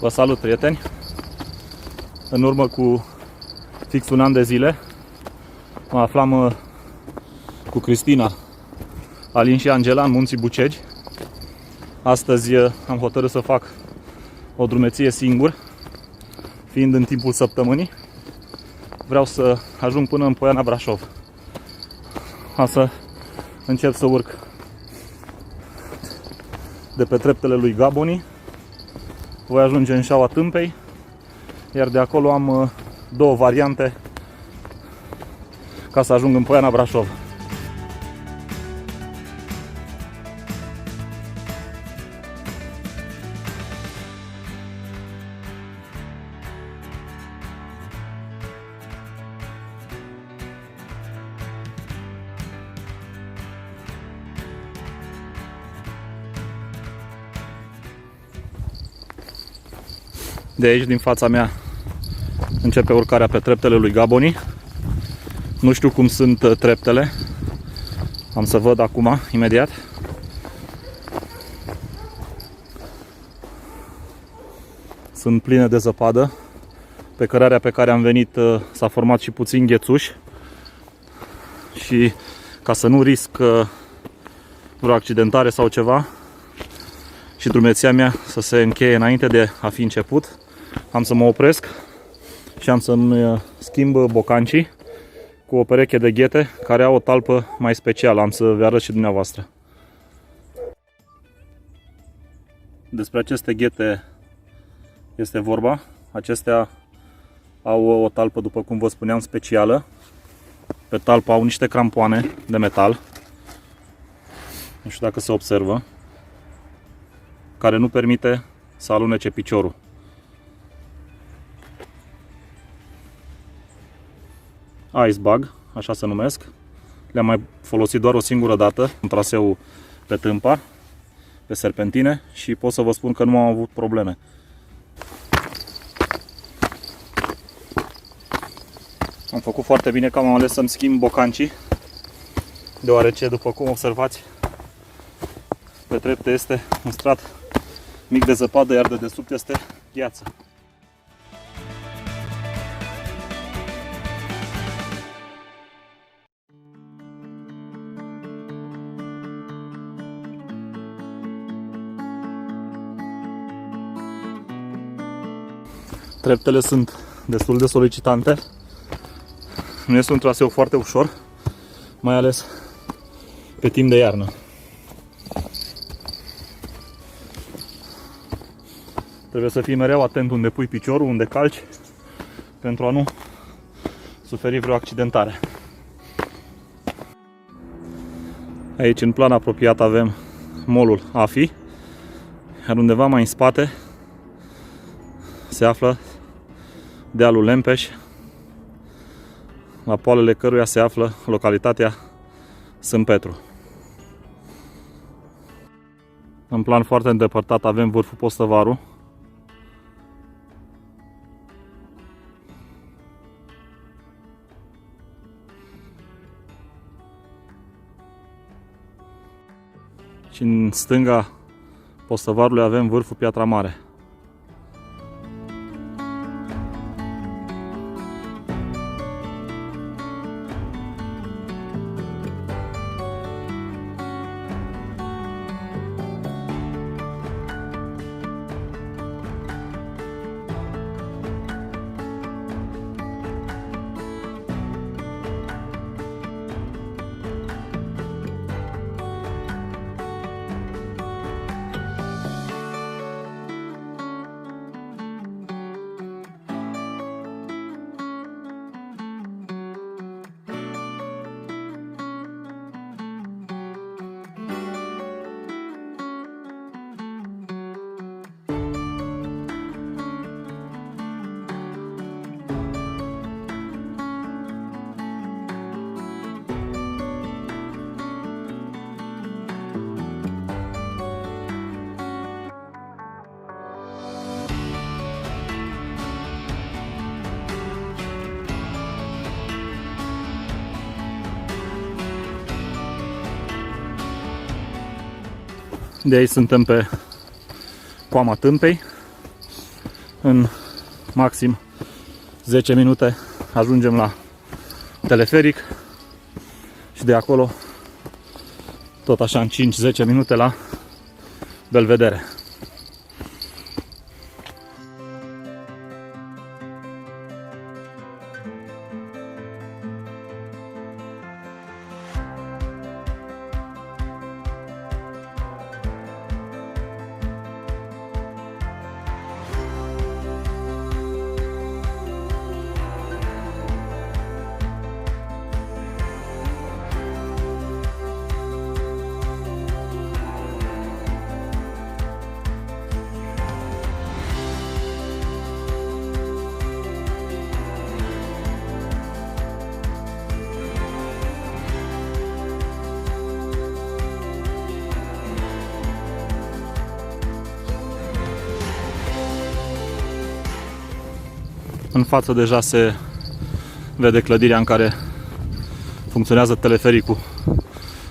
Vă salut, prieteni! În urmă cu fix un an de zile mă aflam cu Cristina, Alin și Angela în Munții Bucegi. Astăzi am hotărât să fac o drumeție singur, fiind în timpul săptămânii. Vreau să ajung până în Poiana Brașov. Am să încep să urc de pe treptele lui Gaboni. Voi ajunge în Șaua Tâmpei, iar de acolo am două variante ca să ajung în Poiana Brașov. De aici, din fața mea, începe urcarea pe treptele lui Gaboni. Nu știu cum sunt treptele. Am să văd acum, imediat. Sunt pline de zăpadă. Pe cărarea pe care am venit s-a format și puțin ghețuș. Și ca să nu risc vreo accidentare sau ceva și drumeția mea să se încheie înainte de a fi început, am să mă opresc și am să-mi schimb bocancii cu o pereche de ghete care au o talpă mai specială. Am să vă arăt și dumneavoastră. Despre aceste ghete este vorba. Acestea au o talpă, după cum vă spuneam, specială. Pe talpă au niște crampoane de metal, nu știu dacă se observă, care nu permite să alunece piciorul. Ice bag, așa se numesc. Le-am mai folosit doar o singură dată în traseul pe Tâmpa, pe serpentine, și pot să vă spun că nu am avut probleme. Am făcut foarte bine că am ales să-mi schimb bocancii, deoarece, după cum observați, pe trepte este un strat mic de zăpadă, iar de desubt este gheață. Treptele sunt destul de solicitante. Nu este un traseu foarte ușor, mai ales pe timp de iarnă. Trebuie să fii mereu atent unde pui piciorul, unde calci, pentru a nu suferi vreo accidentare. Aici, în plan apropiat, avem molul AFI, iar undeva mai în spate se află dealul Lempeș, la poalele căruia se află localitatea Sânt Petru. În plan foarte îndepărtat avem vârful Postăvaru. Și în stânga Postăvarului avem vârful Piatra Mare. De aici suntem pe coama Tâmpei. În maxim 10 minute ajungem la teleferic și de acolo tot așa în 5-10 minute la Belvedere. În față deja se vede clădirea în care funcționează telefericul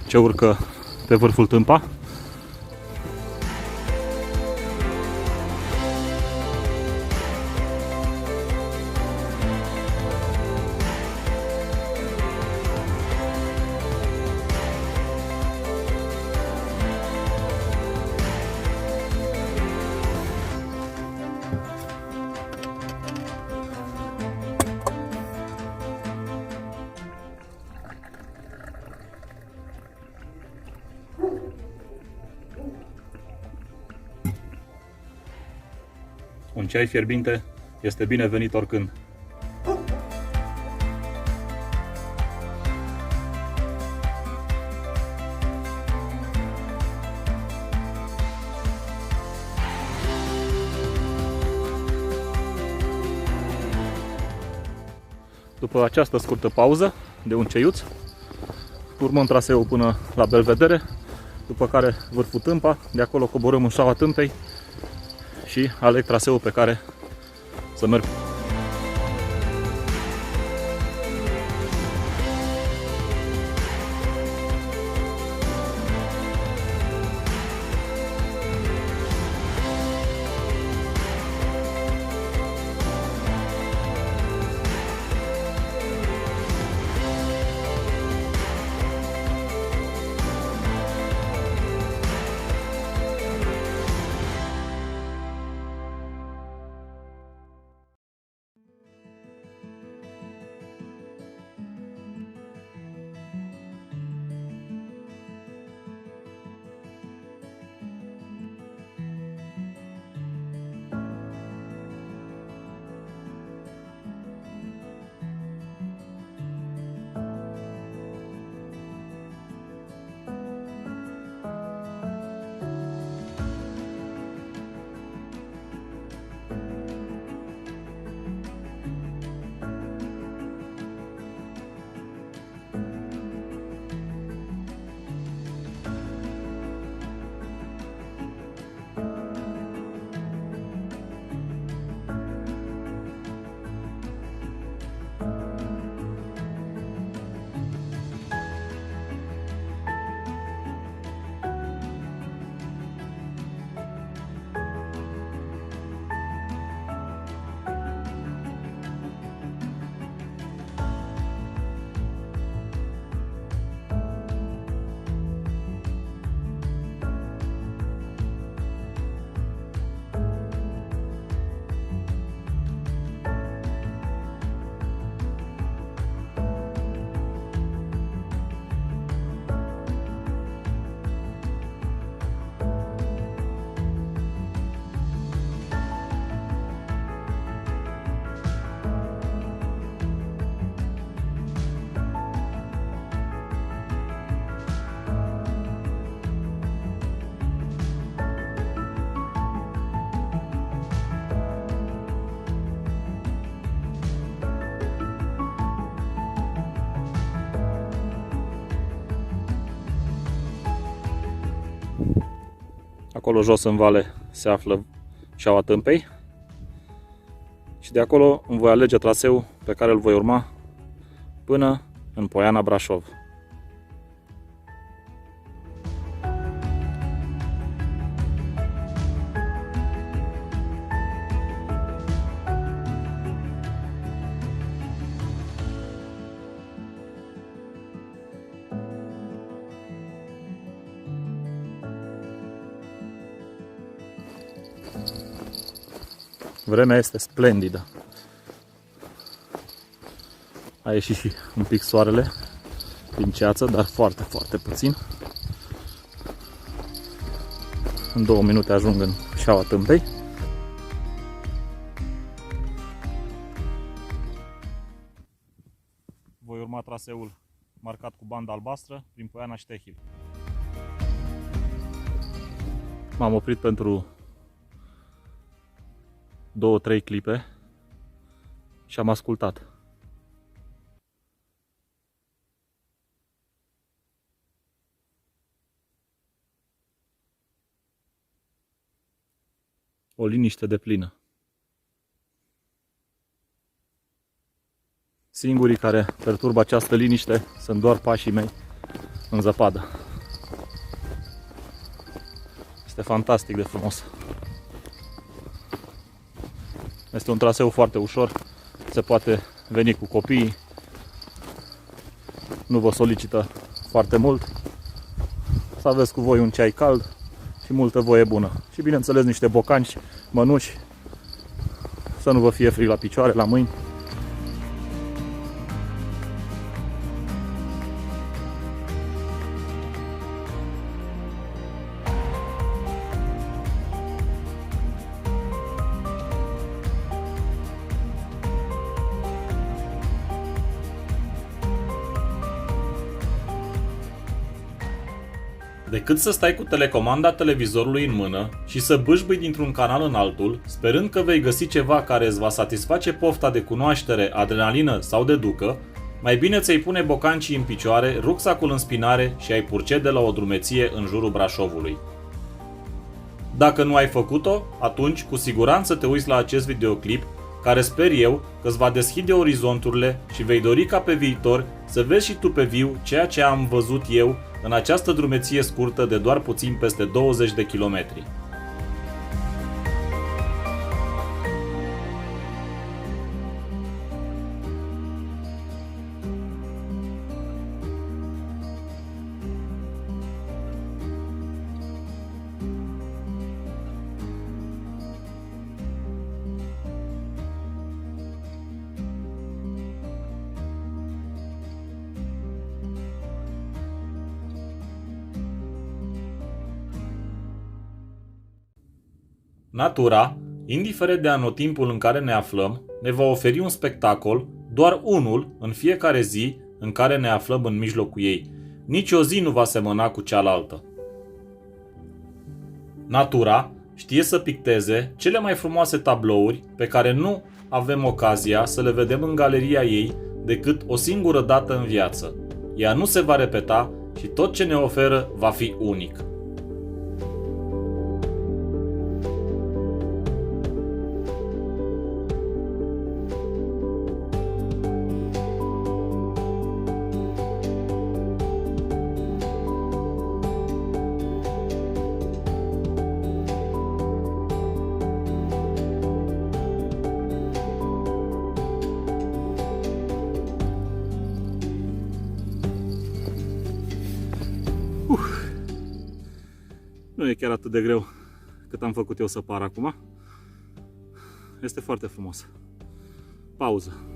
ce urcă pe vârful Tâmpa. Un ceai fierbinte este binevenit oricând. După această scurtă pauză de un ceiuț, urmăm traseul până la Belvedere, după care vârful Tâmpa, de acolo coborâm în șaua Tâmpei și aleg traseul pe care să merg. Acolo jos în vale se află șaua Tâmpei și de acolo îmi voi alege traseul pe care îl voi urma până în Poiana Brașov. Vremea este splendidă. A ieșit și un pic soarele din ceață, dar foarte, foarte puțin. În 2 minute ajung în Șaua Tâmpei. Voi urma traseul marcat cu bandă albastră prin Poiana și Tehil. M-am oprit pentru 2-3 clipe și am ascultat. O liniște deplină. Singurii care perturbă această liniște sunt doar pașii mei în zăpadă. Este fantastic de frumos. Este un traseu foarte ușor. Se poate veni cu copiii. Nu vă solicită foarte mult. Să aveți cu voi un ceai cald și multă voie bună. Și bineînțeles niște bocanci, mănuși. Să nu vă fie frig la picioare, la mâini. Decât să stai cu telecomanda televizorului în mână și să bâșbâi dintr-un canal în altul, sperând că vei găsi ceva care îți va satisface pofta de cunoaștere, adrenalină sau de ducă, mai bine ți-ai pune bocancii în picioare, rucsacul în spinare și ai purcede la o drumeție în jurul Brașovului. Dacă nu ai făcut-o, atunci cu siguranță te uiți la acest videoclip, care sper eu că îți va deschide orizonturile și vei dori ca pe viitor să vezi și tu pe viu ceea ce am văzut eu în această drumeție scurtă de doar puțin peste 20 de kilometri. Natura, indiferent de anotimpul în care ne aflăm, ne va oferi un spectacol, doar unul, în fiecare zi în care ne aflăm în mijlocul ei. Nici o zi nu va semăna cu cealaltă. Natura știe să picteze cele mai frumoase tablouri pe care nu avem ocazia să le vedem în galeria ei decât o singură dată în viață. Ea nu se va repeta și tot ce ne oferă va fi unic. Nu e chiar atât de greu cât am făcut eu să par acum. Este foarte frumos. Pauză.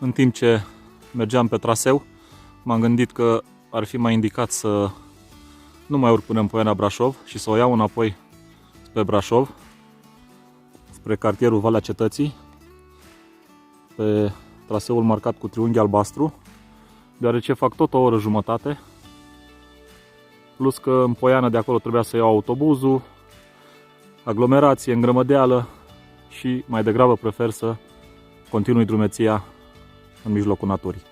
În timp ce mergeam pe traseu, m-am gândit că ar fi mai indicat să nu mai urc până în Poiana Brașov și să o iau înapoi spre Brașov, spre cartierul Valea Cetății, pe traseul marcat cu triunghi albastru, deoarece fac tot o oră jumătate, plus că în Poiana de acolo trebuia să iau autobuzul, aglomerație, îngrămădeală și mai degrabă prefer să continui drumeția în mijlocul naturii.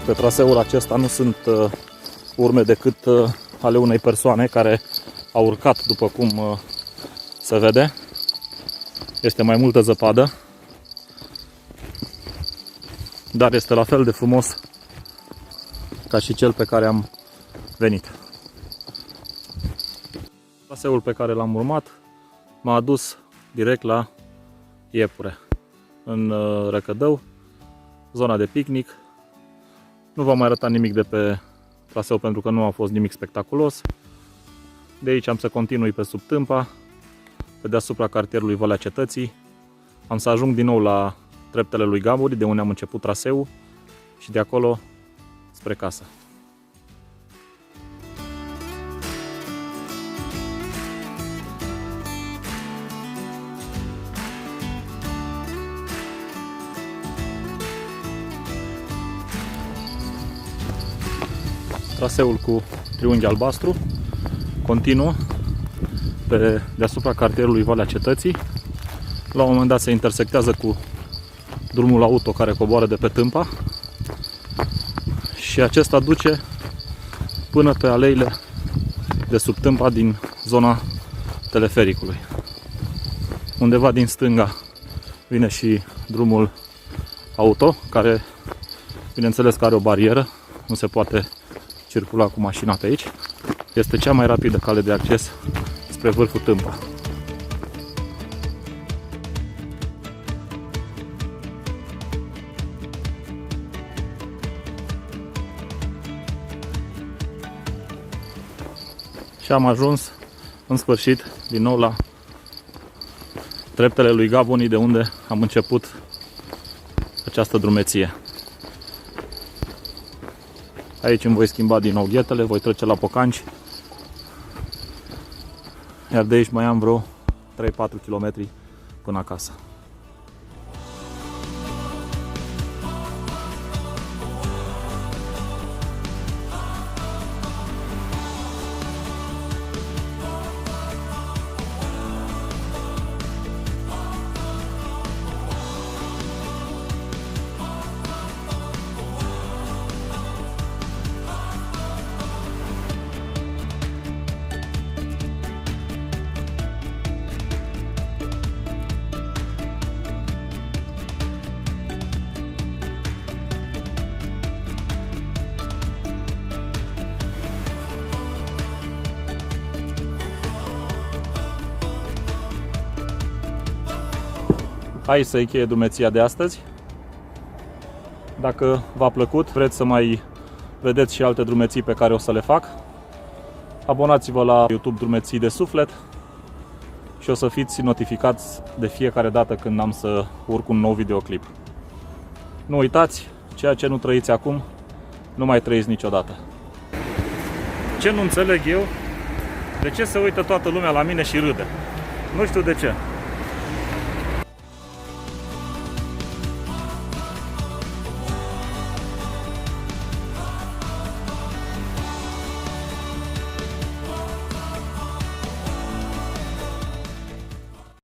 Pe traseul acesta nu sunt urme decât ale unei persoane care a urcat, după cum se vede. Este mai multă zăpadă, dar este la fel de frumos ca și cel pe care am venit. Traseul pe care l-am urmat m-a adus direct la Iepure, în Răcădău, zona de picnic. Nu v-am mai arătat nimic de pe traseu pentru că nu a fost nimic spectaculos. De aici am să continui pe sub Tâmpa, pe deasupra cartierului Valea Cetății. Am să ajung din nou la treptele lui Gaburi, de unde am început traseul, și de acolo spre casă. Traseul cu triunghi albastru continuă pe deasupra cartierului Valea Cetății. La un moment dat se intersectează cu drumul auto care coboară de pe Tâmpa și acesta duce până pe aleile de sub Tâmpa din zona telefericului. Undeva din stânga vine și drumul auto, care bineînțeles că are o barieră, nu se poate circula cu mașina pe aici. Este cea mai rapidă cale de acces spre vârful Tâmpa. Și am ajuns în sfârșit din nou la treptele lui Gabuni, de unde am început această drumeție. Aici îmi voi schimba din nou ghetele, voi trece la Pocanci, iar de aici mai am vreo 3-4 km până acasă. Aici se încheie drumeția de astăzi. Dacă v-a plăcut, vreți să mai vedeți și alte drumeții pe care o să le fac, abonați-vă la YouTube Drumeții de Suflet și o să fiți notificați de fiecare dată când am să urc un nou videoclip. Nu uitați, ceea ce nu trăiți acum, nu mai trăiți niciodată. Ce nu înțeleg eu, de ce se uită toată lumea la mine și râde? Nu știu de ce.